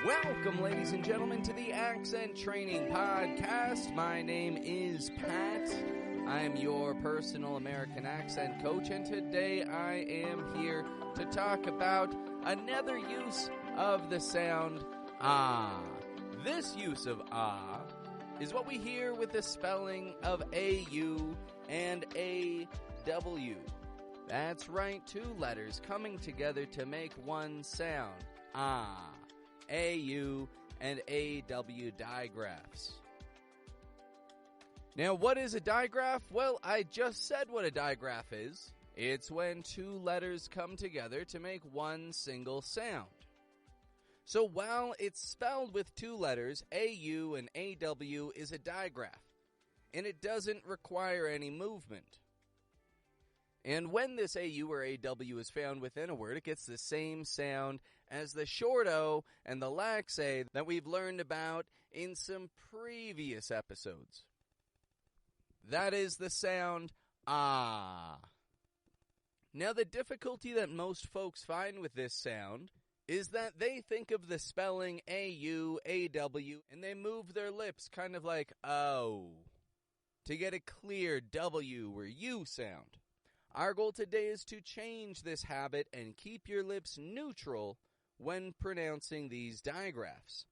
Welcome, ladies and gentlemen, to the Accent Training Podcast. My name is Pat. I am your personal American accent coach, and today I am here to talk about another use of the sound ah. This use of ah is what we hear with the spelling of A-U and A-W. That's right, two letters coming together to make one sound. Ah. A-U and A-W digraphs. Now, what is a digraph? Well, I just said what a digraph is. It's when two letters come together to make one single sound. So while it's spelled with two letters, A-U and A-W is a digraph, and it doesn't require any movement. And when this A-U or A-W is found within a word, it gets the same sound as the short O and the lax A that we've learned about in some previous episodes. That is the sound ah. Now, the difficulty that most folks find with this sound is that they think of the spelling A-U, A-W, and they move their lips kind of like O to get a clear W or U sound. Our goal today is to change this habit and keep your lips neutral when pronouncing these digraphs.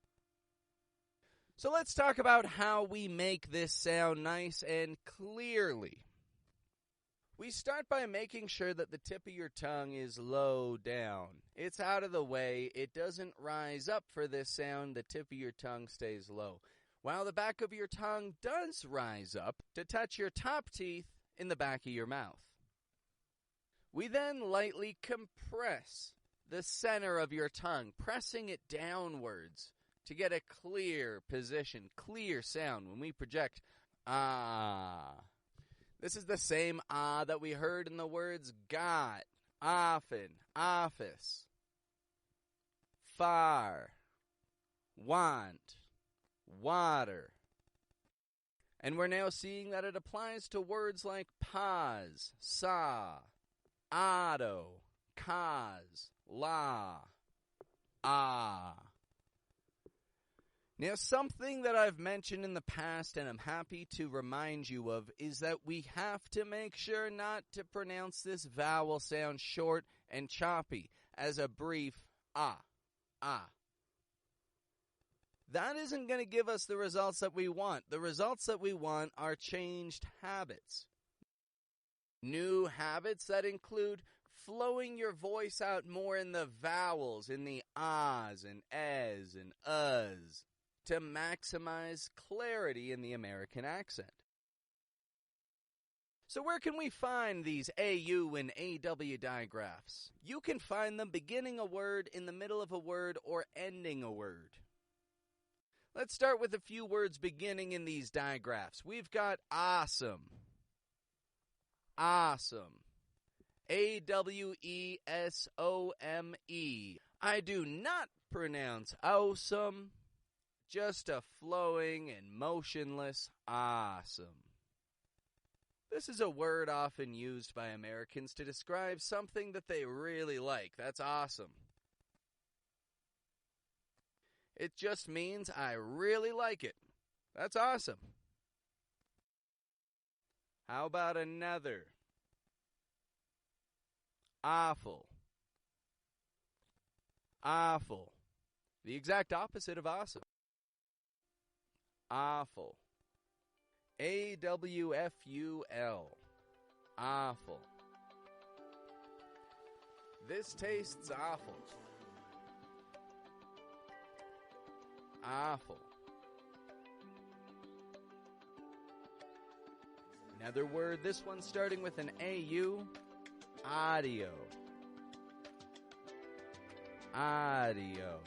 So let's talk about how we make this sound nice and clearly. We start by making sure that the tip of your tongue is low down. It's out of the way. It doesn't rise up for this sound. The tip of your tongue stays low, while the back of your tongue does rise up to touch your top teeth in the back of your mouth. We then lightly compress the center of your tongue, pressing it downwards to get a clear position, clear sound when we project ah. This is the same ah that we heard in the words got, often, office, far, want, water. And we're now seeing that it applies to words like pause, saw, auto, cause, la, ah. Now, something that I've mentioned in the past and I'm happy to remind you of is that we have to make sure not to pronounce this vowel sound short and choppy as a brief ah, ah. That isn't going to give us the results that we want. The results that we want are changed habits. New habits that include flowing your voice out more in the vowels, in the ahs and ehs and uhs, to maximize clarity in the American accent. So where can we find these AU and AW digraphs? You can find them beginning a word, in the middle of a word, or ending a word. Let's start with a few words beginning in these digraphs. We've got awesome. Awesome. A-W-E-S-O-M-E. I do not pronounce awesome, just a flowing and motionless awesome. This is a word often used by Americans to describe something that they really like. That's awesome. It just means I really like it. That's awesome. How about another? Awful. Awful. The exact opposite of awesome. Awful. A-W-F-U-L. Awful. This tastes awful. Awful. Another word, this one starting with an A-U. Audio. Audio.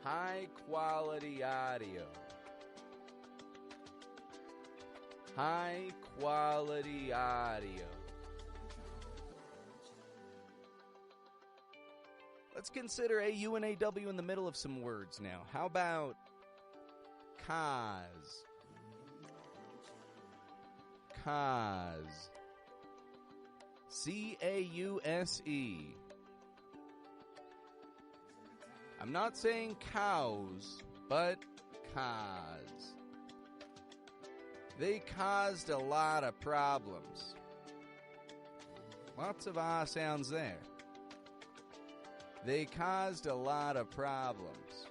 High quality audio. High quality audio. Let's consider AU and AW in the middle of some words now. How about cause? Cause. C-A-U-S-E. I'm not saying cows, but cause. They caused a lot of problems. Lots of ah sounds there. They caused a lot of problems.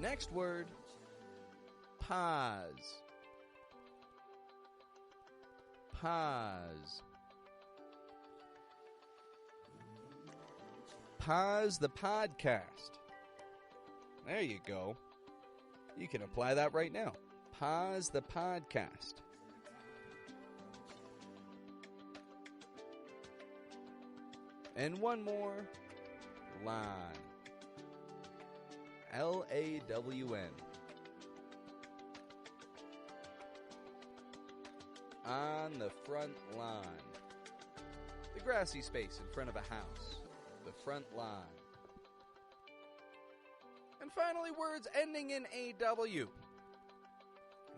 Next word, pause. Pause. Pause the podcast. There you go. You can apply that right now. Pause the podcast. And one more, line. L-A-W-N. On the front lawn. The grassy space in front of a house. The front lawn. And finally, words ending in A-W.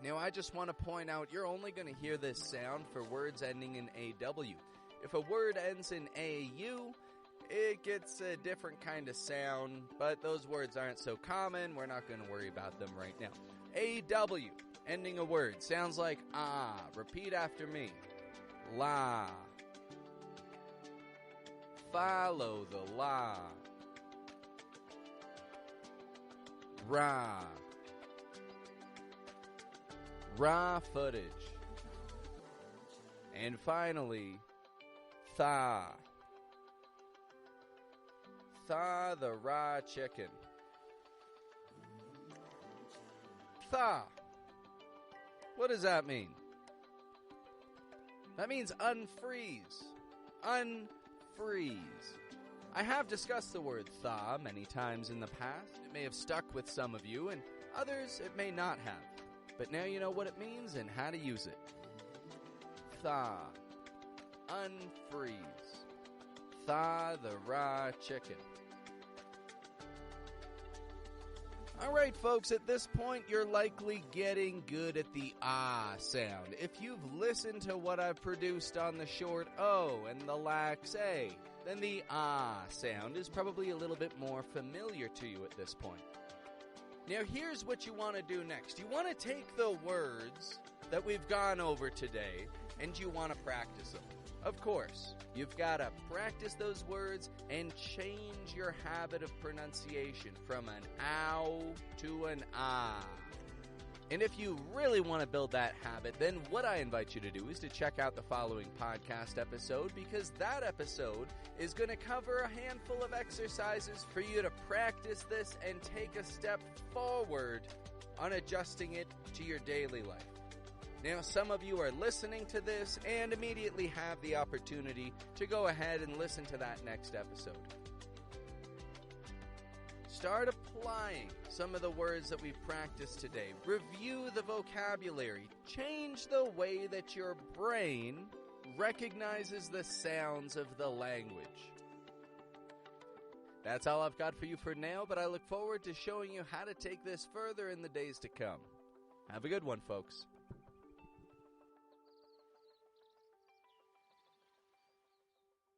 Now, I just want to point out, you're only going to hear this sound for words ending in A-W. If a word ends in A-U, it gets a different kind of sound, but those words aren't so common. We're not going to worry about them right now. A-W, ending a word, sounds like ah. Repeat after me. La. Follow the law. Raw. Raw footage. And finally, thaw. Thaw the raw chicken. Thaw. What does that mean? That means unfreeze. Unfreeze. I have discussed the word thaw many times in the past. It may have stuck with some of you, and others it may not have. But now you know what it means and how to use it. Thaw. Unfreeze. Thaw the raw chicken. Alright folks, at this point you're likely getting good at the ah sound. If you've listened to what I've produced on the short O and the lax A, then the ah sound is probably a little bit more familiar to you at this point. Now here's what you want to do next. You want to take the words that we've gone over today and you want to practice them. Of course, you've got to practice those words and change your habit of pronunciation from an ow to an ah. And if you really want to build that habit, then what I invite you to do is to check out the following podcast episode, because that episode is going to cover a handful of exercises for you to practice this and take a step forward on adjusting it to your daily life. Now, some of you are listening to this and immediately have the opportunity to go ahead and listen to that next episode. Start applying some of the words that we've practiced today. Review the vocabulary. Change the way that your brain recognizes the sounds of the language. That's all I've got for you for now, but I look forward to showing you how to take this further in the days to come. Have a good one, folks.